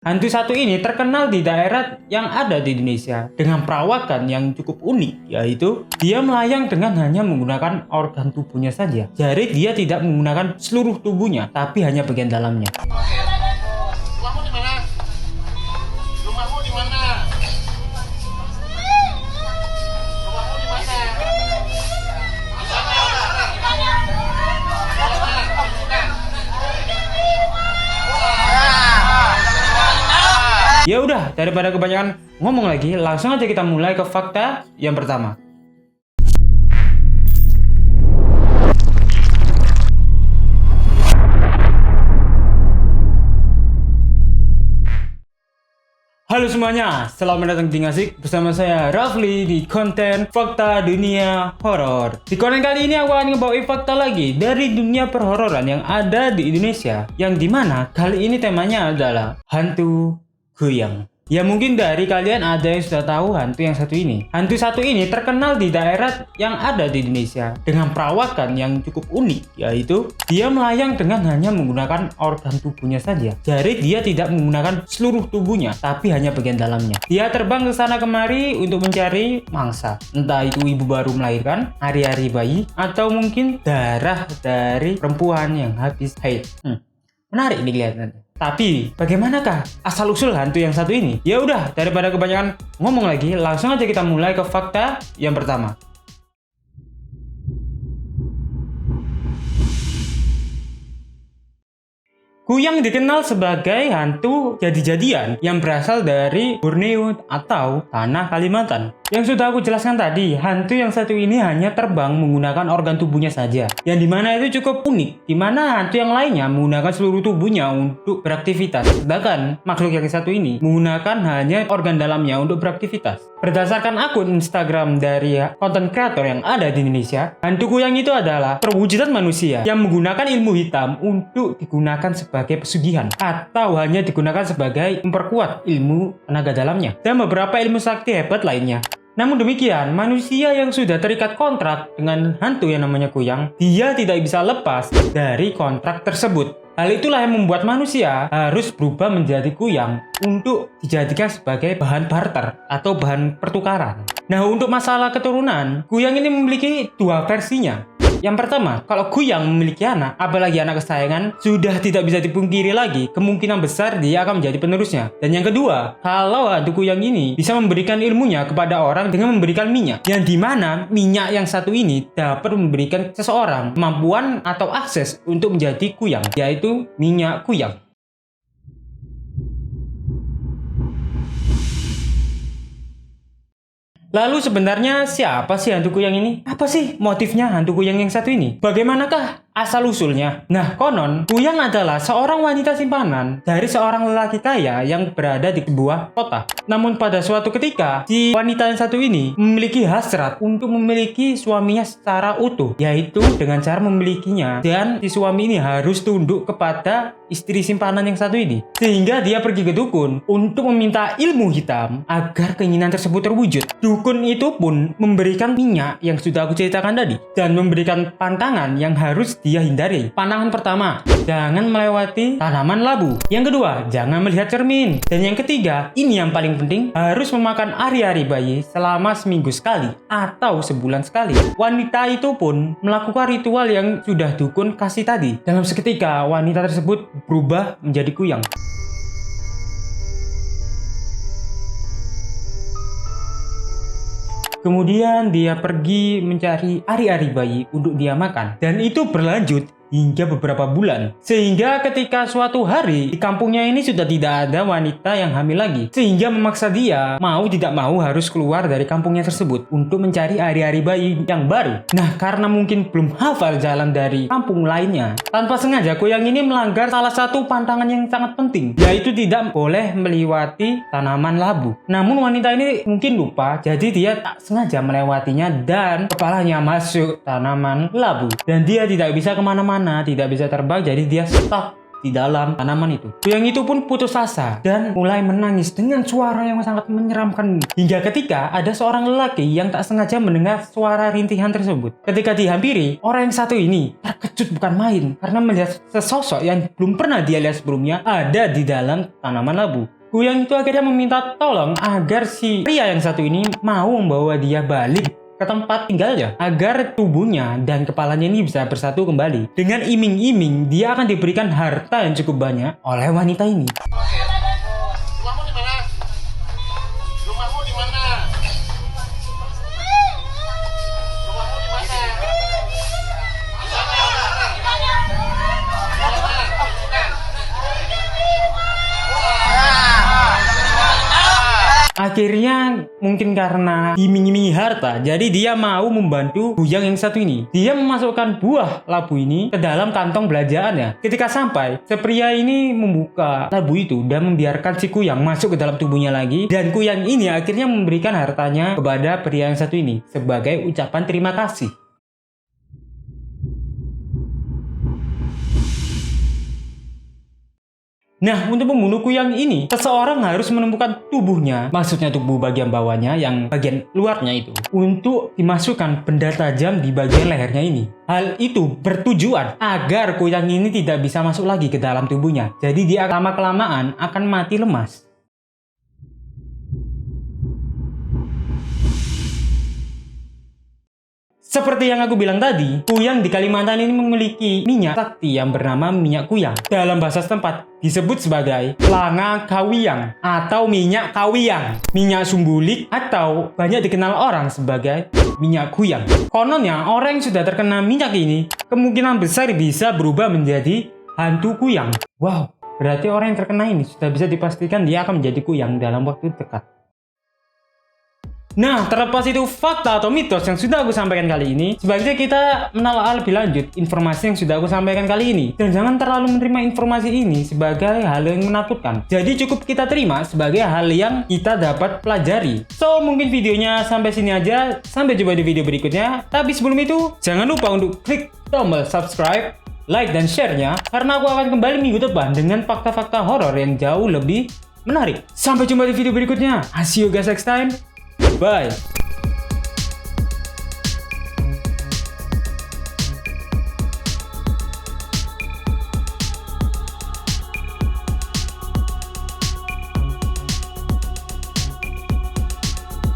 Hantu satu ini terkenal di daerah yang ada di Indonesia dengan perawakan yang cukup unik, yaitu dia melayang dengan hanya menggunakan organ tubuhnya saja. Jadi dia tidak menggunakan seluruh tubuhnya, tapi hanya bagian dalamnya. Rumahmu di mana? Rumahmu di mana? Rumahmu di mana? Ya udah, daripada kebanyakan ngomong lagi, langsung aja kita mulai ke fakta yang pertama. Halo semuanya, selamat datang di Ngasik bersama saya Rafli di konten Fakta Dunia Horor. Di konten kali ini aku akan ngebawain fakta lagi dari dunia perhororan yang ada di Indonesia, yang dimana kali ini temanya adalah hantu goyang. Ya mungkin dari kalian ada yang sudah tahu hantu yang satu ini. Hantu satu ini terkenal di daerah yang ada di Indonesia dengan perawakan yang cukup unik, yaitu dia melayang dengan hanya menggunakan organ tubuhnya saja. Jadi dia tidak menggunakan seluruh tubuhnya, tapi hanya bagian dalamnya. Dia terbang ke sana kemari untuk mencari mangsa. Entah itu ibu baru melahirkan, hari-hari bayi, atau mungkin darah dari perempuan yang habis haid. Menarik nih kelihatan. Tapi bagaimanakah asal-usul hantu yang satu ini? Ya udah, daripada kebanyakan ngomong lagi, langsung aja kita mulai ke fakta yang pertama. Kuyang dikenal sebagai hantu jadi-jadian yang berasal dari Borneo atau tanah Kalimantan. Yang sudah aku jelaskan tadi, hantu yang satu ini hanya terbang menggunakan organ tubuhnya saja. Yang dimana itu cukup unik, dimana hantu yang lainnya menggunakan seluruh tubuhnya untuk beraktivitas. Sedangkan makhluk yang satu ini menggunakan hanya organ dalamnya untuk beraktivitas. Berdasarkan akun Instagram dari konten kreator yang ada di Indonesia, hantu kuyang itu adalah perwujudan manusia yang menggunakan ilmu hitam untuk digunakan sebagai pesugihan atau hanya digunakan sebagai memperkuat ilmu tenaga dalamnya dan beberapa ilmu sakti hebat lainnya. Namun demikian, manusia yang sudah terikat kontrak dengan hantu yang namanya kuyang, dia tidak bisa lepas dari kontrak tersebut. Hal itulah yang membuat manusia harus berubah menjadi kuyang untuk dijadikan sebagai bahan barter atau bahan pertukaran. Nah, untuk masalah keturunan, kuyang ini memiliki dua versinya. Yang pertama, kalau kuyang memiliki anak, apalagi anak kesayangan, sudah tidak bisa dipungkiri lagi, kemungkinan besar dia akan menjadi penerusnya. Dan yang kedua, kalau hantu kuyang ini bisa memberikan ilmunya kepada orang dengan memberikan minyak, yang dimana minyak yang satu ini dapat memberikan seseorang kemampuan atau akses untuk menjadi kuyang, yaitu minyak kuyang. Lalu sebenarnya siapa sih hantu kuyang ini? Apa sih motifnya hantu kuyang yang satu ini? Bagaimanakah asal-usulnya? Nah, konon, kuyang adalah seorang wanita simpanan dari seorang lelaki kaya yang berada di sebuah kota. Namun pada suatu ketika, si wanita yang satu ini memiliki hasrat untuk memiliki suaminya secara utuh, yaitu dengan cara memilikinya, dan si suami ini harus tunduk kepada istri simpanan yang satu ini. Sehingga dia pergi ke dukun untuk meminta ilmu hitam agar keinginan tersebut terwujud. Dukun itu pun memberikan minyak yang sudah aku ceritakan tadi dan memberikan pantangan yang harus dia hindari. Pantangan pertama, jangan melewati tanaman labu. Yang kedua, jangan melihat cermin. Dan yang ketiga, ini yang paling penting, harus memakan ari-ari bayi selama seminggu sekali atau sebulan sekali. Wanita itu pun melakukan ritual yang sudah dukun kasih tadi. Dalam seketika, wanita tersebut berubah menjadi kuyang. Kemudian dia pergi mencari ari-ari bayi untuk dia makan. Dan itu berlanjut hingga beberapa bulan. Sehingga ketika suatu hari di kampungnya ini sudah tidak ada wanita yang hamil lagi. Sehingga memaksa dia mau tidak mau harus keluar dari kampungnya tersebut untuk mencari ari-ari bayi yang baru. Nah, karena mungkin belum hafal jalan dari kampung lainnya, tanpa sengaja kuyang ini melanggar salah satu pantangan yang sangat penting, yaitu tidak boleh melewati tanaman labu. Namun wanita ini mungkin lupa, jadi dia tak sengaja melewatinya dan kepalanya masuk tanaman labu. Dan dia tidak bisa kemana-mana, tidak bisa terbang, jadi dia stuck di dalam tanaman itu. Kuyang itu pun putus asa dan mulai menangis dengan suara yang sangat menyeramkan. Hingga ketika ada seorang lelaki yang tak sengaja mendengar suara rintihan tersebut. Ketika dihampiri, orang yang satu ini terkejut bukan main karena melihat sesosok yang belum pernah dia lihat sebelumnya ada di dalam tanaman labu. Kuyang itu akhirnya meminta tolong agar si pria yang satu ini mau membawa dia balik ke tempat tinggalnya agar tubuhnya dan kepalanya ini bisa bersatu kembali. Dengan iming-iming dia akan diberikan harta yang cukup banyak oleh wanita ini. Rumahmu di mana? Rumahmu di mana? Rumahmu di mana? Akhirnya mungkin karena iming-imingi harta, jadi dia mau membantu Kuyang yang satu ini. Dia memasukkan buah labu ini ke dalam kantong belanjaannya. Ketika sampai, si pria ini membuka labu itu dan membiarkan si Kuyang masuk ke dalam tubuhnya lagi. Dan Kuyang ini akhirnya memberikan hartanya kepada pria yang satu ini sebagai ucapan terima kasih. Nah, untuk membunuh Kuyang ini, seseorang harus menemukan tubuhnya, maksudnya tubuh bagian bawahnya yang bagian luarnya itu, untuk dimasukkan benda tajam di bagian lehernya ini. Hal itu bertujuan agar Kuyang ini tidak bisa masuk lagi ke dalam tubuhnya. Jadi dia lama-kelamaan akan mati lemas. Seperti yang aku bilang tadi, Kuyang di Kalimantan ini memiliki minyak sakti yang bernama minyak kuyang. Dalam bahasa setempat disebut sebagai langa kawiyang atau minyak kawiyang, minyak sumbulik atau banyak dikenal orang sebagai minyak kuyang. Kononnya orang yang sudah terkena minyak ini kemungkinan besar bisa berubah menjadi hantu kuyang. Wow, berarti orang yang terkena ini sudah bisa dipastikan dia akan menjadi kuyang dalam waktu dekat. Nah, terlepas itu fakta atau mitos yang sudah aku sampaikan kali ini, sebaiknya kita menelaah lebih lanjut informasi yang sudah aku sampaikan kali ini. Dan jangan terlalu menerima informasi ini sebagai hal yang menakutkan. Jadi cukup kita terima sebagai hal yang kita dapat pelajari. So, mungkin videonya sampai sini aja. Sampai jumpa di video berikutnya. Tapi sebelum itu, jangan lupa untuk klik tombol subscribe, like, dan share-nya. Karena aku akan kembali minggu depan dengan fakta-fakta horor yang jauh lebih menarik. Sampai jumpa di video berikutnya. See you guys next time. Bye.